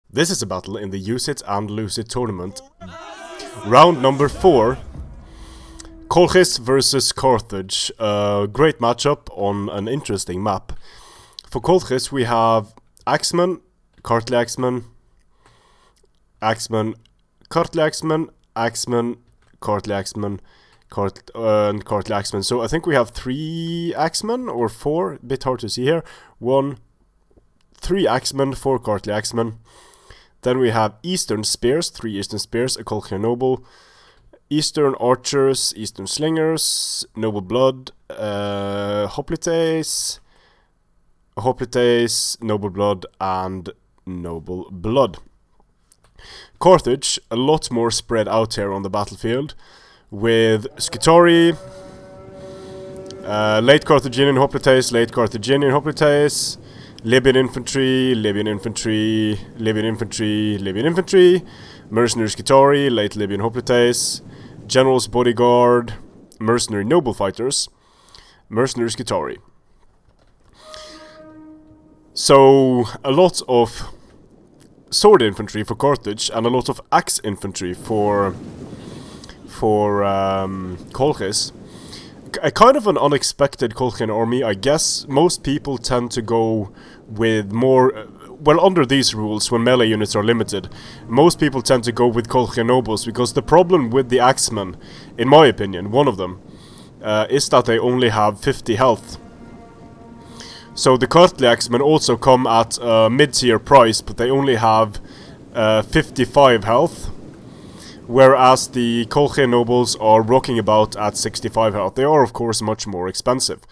This is a battle in the Use It and Lose It tournament. Round number 4. Colchis versus Carthage. Great matchup on an interesting map. For Colchis we have Axeman, Cartley Axeman, Axeman, Cartley Axeman, Axeman, Cartley Axeman, and Cartley Axeman. So I think we have 3 Axemen or 4, a bit hard to see here. 1, 3 Axemen, 4 Cartley Axemen. Then we have Eastern Spears, 3 Eastern Spears, a Colchian Noble, Eastern Archers, Eastern Slingers, Noble Blood, Hoplites, Noble Blood, and Noble Blood. Carthage, a lot more spread out here on the battlefield, with Scitori, late Carthaginian Hoplites, late Carthaginian Hoplites, Libyan Infantry, Libyan Infantry, Libyan Infantry, Libyan Infantry, Mercenary Scitori, late Libyan Hoplites, General's Bodyguard, Mercenary Noble Fighters, Mercenary Scitori. So, a lot of sword infantry for Carthage and a lot of axe infantry for Colchis. A kind of an unexpected Colchian army, I guess. Most people tend to go with more, well, under these rules, when melee units are limited, most people tend to go with Colchian nobles, because the problem with the axemen, in my opinion, one of them, is that they only have 50 health. So the Cartley axemen also come at a mid-tier price, but they only have 55 health. Whereas the Colchian nobles are rocking about at 65 health. They are of course much more expensive.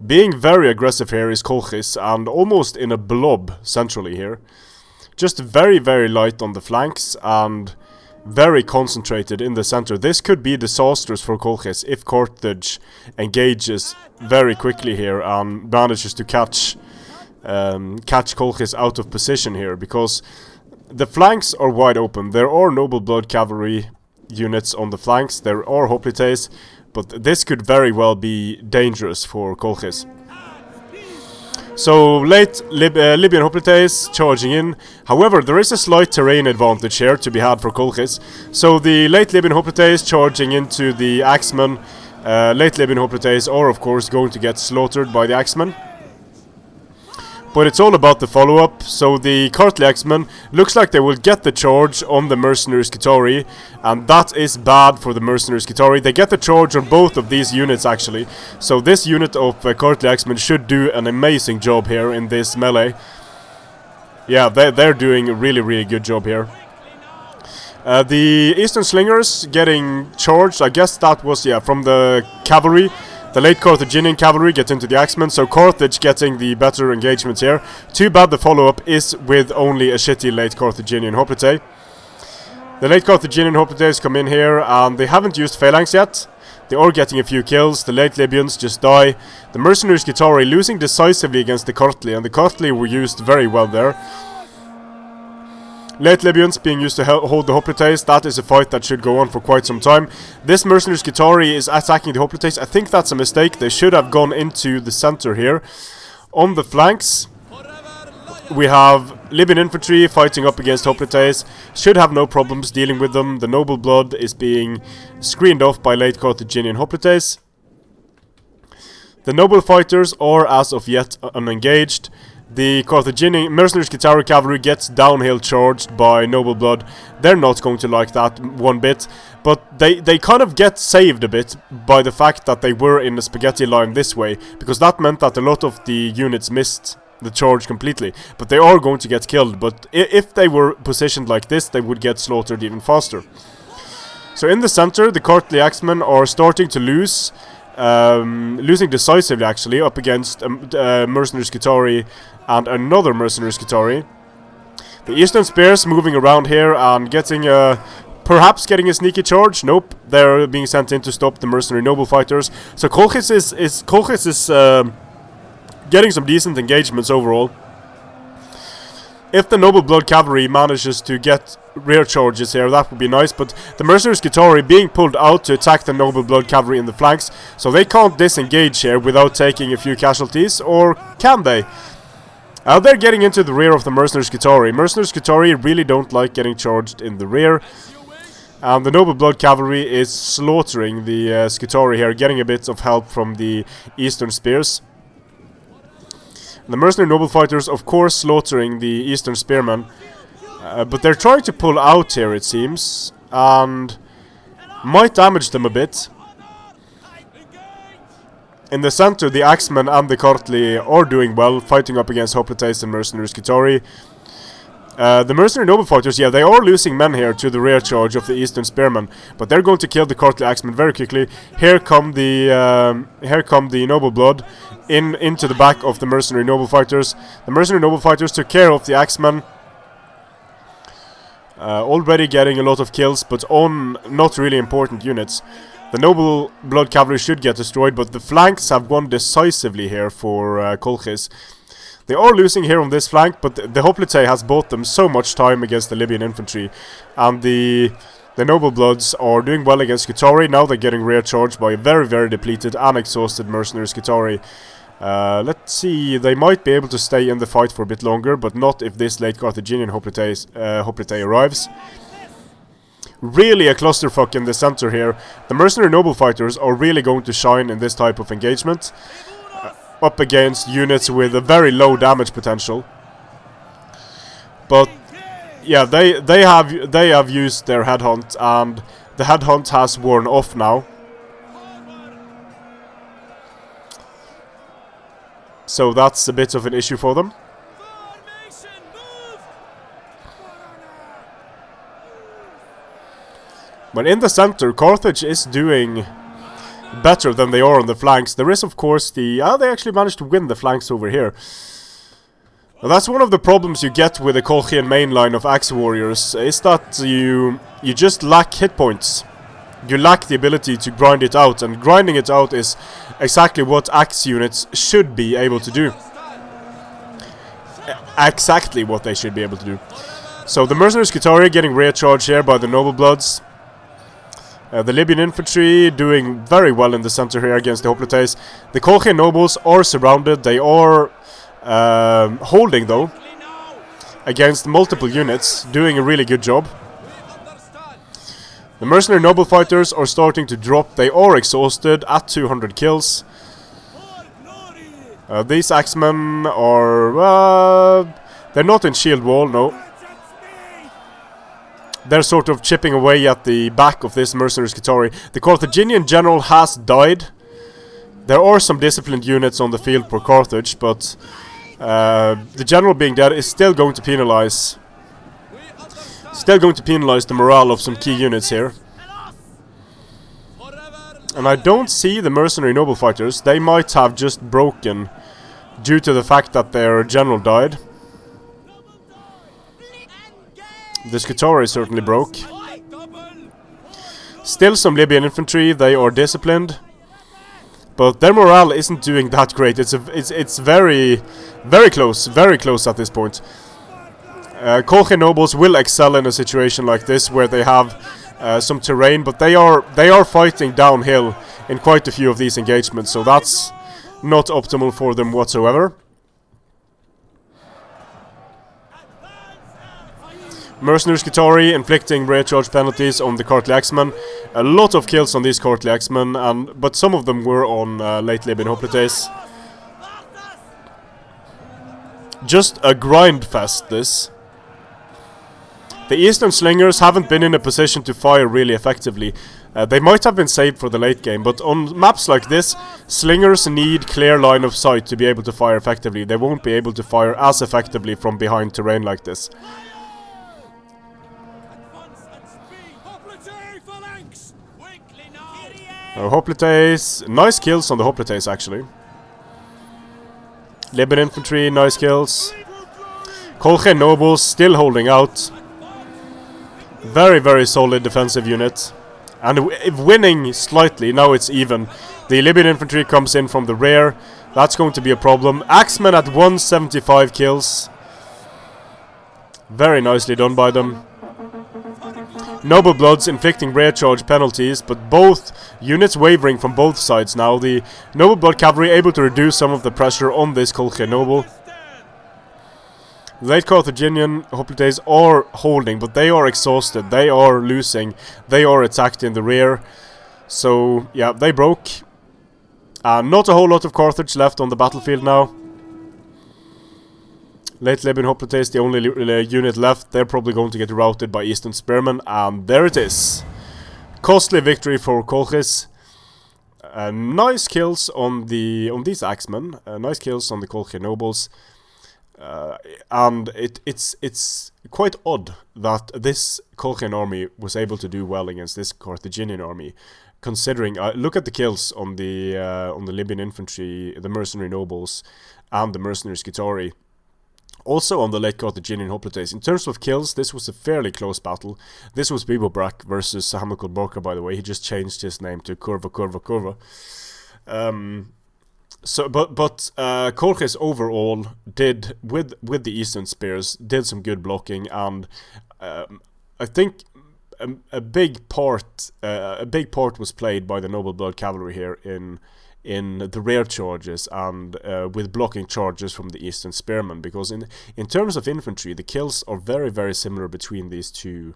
Being very aggressive here is Colchis, and almost in a blob centrally here. Just very light on the flanks and very concentrated in the center. This could be disastrous for Colchis if Carthage engages very quickly here and manages to catch Colchis out of position here, because the flanks are wide open. There are Noble Blood cavalry units on the flanks, there are Hoplites, but this could very well be dangerous for Colchis. So, late Libyan Hoplites charging in. However, there is a slight terrain advantage here to be had for Colchis. So, the late Libyan Hoplites charging into the Axemen. Late Libyan Hoplites are, of course, going to get slaughtered by the Axemen. But it's all about the follow-up, so the Cartley Axemen looks like they will get the charge on the Mercenary Scitori, and that is bad for the Mercenary Scitori. They get the charge on both of these units actually, so this unit of Cartley Axemen should do an amazing job here in this melee. Yeah, they're doing a really good job here. The Eastern Slingers getting charged, I guess that was, yeah, from the cavalry. The late Carthaginian cavalry gets into the Axemen, so Carthage getting the better engagements here. Too bad the follow-up is with only a shitty late Carthaginian Hoplite. The late Carthaginian Hoplites come in here, and they haven't used phalanx yet. They are getting a few kills. The late Libyans just die. The Mercenary Scitori losing decisively against the Cartley, and the Cartley were used very well there. Late Libyans being used to hold the Hoplites. That is a fight that should go on for quite some time. This Mercenary Scitori is attacking the Hoplites. I think that's a mistake. They should have gone into the center here. On the flanks, we have Libyan infantry fighting up against Hoplites. Should have no problems dealing with them. The Noble Blood is being screened off by late Carthaginian Hoplites. The Noble Fighters are as of yet unengaged. The Carthaginian Mercenary Scitori cavalry gets downhill charged by Noble Blood. They're not going to like that one bit, but they kind of get saved a bit by the fact that they were in the spaghetti line this way, because that meant that a lot of the units missed the charge completely. But they are going to get killed, but if they were positioned like this, they would get slaughtered even faster. So in the center, the Cartley Axemen are starting to lose. Losing decisively actually up against Mercenary Scitori and another Mercenary Scitori. The Eastern Spears moving around here and getting perhaps getting a sneaky charge. Nope, they're being sent in to stop the Mercenary Noble Fighters. So Colchis is getting some decent engagements overall. If the Noble Blood Cavalry manages to get rear charges here, that would be nice, but the Mercenary Scitori being pulled out to attack the Noble Blood Cavalry in the flanks, so they can't disengage here without taking a few casualties, or can they? They're getting into the rear of the Mercenary Skitarii. Mercenary Skitarii really don't like getting charged in the rear. And the Noble Blood Cavalry is slaughtering the Skitarii here, getting a bit of help from the Eastern Spears. The Mercenary Noble Fighters, of course, slaughtering the Eastern Spearmen. But they're trying to pull out here, it seems, and might damage them a bit. In the center, the Axemen and the Kartli are doing well, fighting up against Hoplites and Mercenary Skitarii. The Mercenary Noble Fighters, yeah, they are losing men here to the rear charge of the Eastern Spearmen, but they're going to kill the Kartli Axemen very quickly. Here come the Noble Blood into the back of the Mercenary Noble Fighters. The Mercenary Noble Fighters took care of the Axemen. Already getting a lot of kills, but on not really important units. The Noble Blood Cavalry should get destroyed, but the flanks have won decisively here for Colchis. They are losing here on this flank, but the Hoplite has bought them so much time against the Libyan infantry. And the Noble Bloods are doing well against Skitarii. Now they're getting rear charged by a very, very depleted and exhausted Mercenary Skitarii. Let's see, they might be able to stay in the fight for a bit longer, but not if this late Carthaginian Hoplite arrives. Really a clusterfuck in the center here. The Mercenary Noble Fighters are really going to shine in this type of engagement. Up against units with a very low damage potential. But yeah, they have used their headhunt, and the headhunt has worn off now. So that's a bit of an issue for them. But in the center, Carthage is doing better than they are on the flanks. There is, of course, they actually managed to win the flanks over here. Now, that's one of the problems you get with the Colchian main line of Axe Warriors, is that you just lack hit points. You lack the ability to grind it out, and grinding it out is exactly what Axe units should be able to do. Exactly what they should be able to do. So the Mercenary Skitarii getting rear charged here by the Noble Bloods. The Libyan infantry doing very well in the center here against the Hoplites. The Colchian nobles are surrounded. They are holding, though, against multiple units, doing a really good job. The Mercenary Noble Fighters are starting to drop. They are exhausted at 200 kills. These Axemen are... they're not in shield wall, no. They're sort of chipping away at the back of this Mercenary Skitarii. The Carthaginian general has died. There are some disciplined units on the field for Carthage, but the general being dead is still going to penalize... the morale of some key units here. And I don't see the Mercenary Noble Fighters. They might have just broken due to the fact that their general died. The Skitarii certainly broke. Still some Libyan infantry. They are disciplined, but their morale isn't doing that great. It's very, very close at this point. Colchian nobles will excel in a situation like this, where they have some terrain, but they are fighting downhill in quite a few of these engagements, so that's not optimal for them whatsoever. Mercenary Skitarii inflicting rear charge penalties on the Kartli Axemen. A lot of kills on these Kartli Axemen, but some of them were on late Libyan Hoplites. Just a grind fest, this. The Eastern Slingers haven't been in a position to fire really effectively. They might have been saved for the late game, but on maps like this, Slingers need clear line of sight to be able to fire effectively. They won't be able to fire as effectively from behind terrain like this. Hoplites, nice kills on the Hoplites actually. Libyan infantry, nice kills. Colchian nobles still holding out. Very, very solid defensive unit. And winning slightly, now it's even. The Libyan infantry comes in from the rear. That's going to be a problem. Axemen at 175 kills. Very nicely done by them. Noble Bloods inflicting rear charge penalties, but both units wavering from both sides now. The Noble Blood Cavalry able to reduce some of the pressure on this Colchian Noble. Late Carthaginian hoplites are holding, but they are exhausted. They are losing. They are attacked in the rear. So, yeah, they broke. Not a whole lot of Carthage left on the battlefield now. Late Libyan hoplites, the only unit left. They're probably going to get routed by Eastern Spearmen. And there it is. Costly victory for Colchis. Nice kills on these axemen. Nice kills on the Colchian nobles. And it's quite odd that this Colchian army was able to do well against this Carthaginian army, considering look at the kills on the Libyan infantry, the mercenary nobles, and the mercenary Scutari. Also on the late Carthaginian hoplites. In terms of kills, this was a fairly close battle. This was WYBOBRAK versus Hamilkar Barca, by the way. He just changed his name to KURWAKURWAKURWA. Colchis overall did, with the Eastern Spears, did some good blocking, and I think a big part was played by the Noble Blood Cavalry here in the rear charges and with blocking charges from the Eastern Spearmen, because in terms of infantry, the kills are very, very similar between these two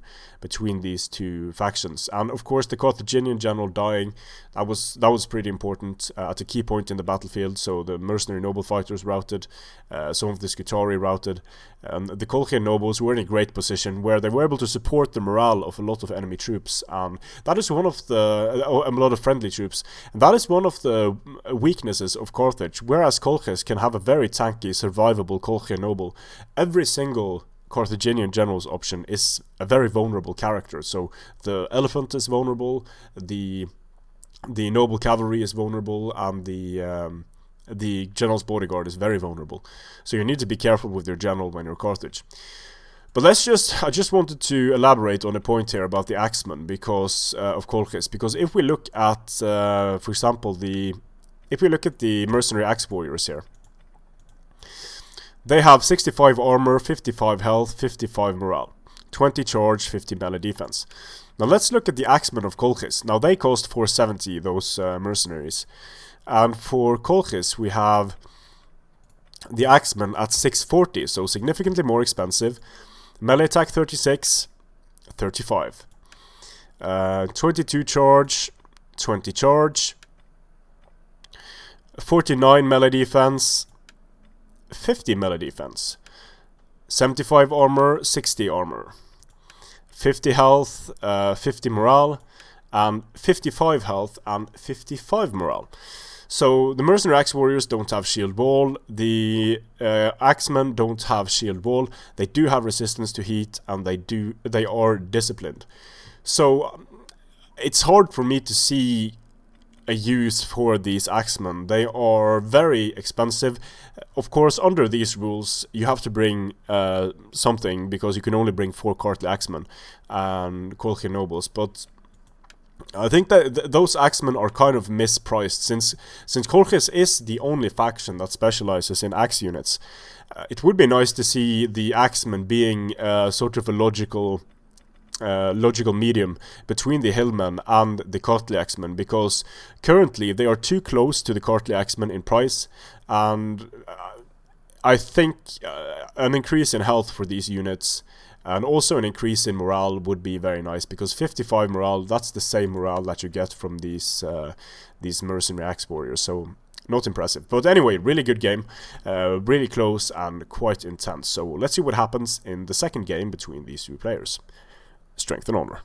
factions. And of course, the Carthaginian general dying, that was pretty important at a key point in the battlefield. So the mercenary noble fighters routed, some of the Scutari routed, the Colchian nobles were in a great position where they were able to support the morale of a lot of enemy troops. That is one of the a lot of friendly troops, and that is one of the weaknesses of Carthage. Whereas Colchis can have a very tanky, survivable Colchian noble, every single Carthaginian general's option is a very vulnerable character. So the elephant is vulnerable, the noble cavalry is vulnerable, and the general's bodyguard is very vulnerable. So you need to be careful with your general when you're Carthage. But I just wanted to elaborate on a point here about the axemen because of Colchis. Because if we look at, for example, if we look at the mercenary axe warriors here, they have 65 armor, 55 health, 55 morale, 20 charge, 50 melee defense. Now let's look at the axemen of Colchis. Now they cost 470, those mercenaries. And for Colchis we have the axemen at 640, so significantly more expensive. Melee attack 36, 35. 22 charge, 20 charge. 49 melee defense, 50 melee defense. 75 armor, 60 armor. 50 health, 50 morale, and 55 health and 55 morale. So the mercenary axe warriors don't have shield wall, the axemen don't have shield wall, they do have resistance to heat, and they are disciplined. So it's hard for me to see a use for these axemen. They are very expensive. Of course, under these rules, you have to bring something, because you can only bring 4 Cartly axemen and Colchian nobles, but I think that those axemen are kind of mispriced, since Colchis is the only faction that specializes in axe units. It would be nice to see the axemen being sort of a logical medium between the hillmen and the Cartly axemen, because currently they are too close to the Cartly axemen in price, and I think an increase in health for these units and also an increase in morale would be very nice, because 55 morale, that's the same morale that you get from these mercenary axe warriors, so not impressive. But anyway, really good game, really close and quite intense. So let's see what happens in the second game between these two players. Strength and honor.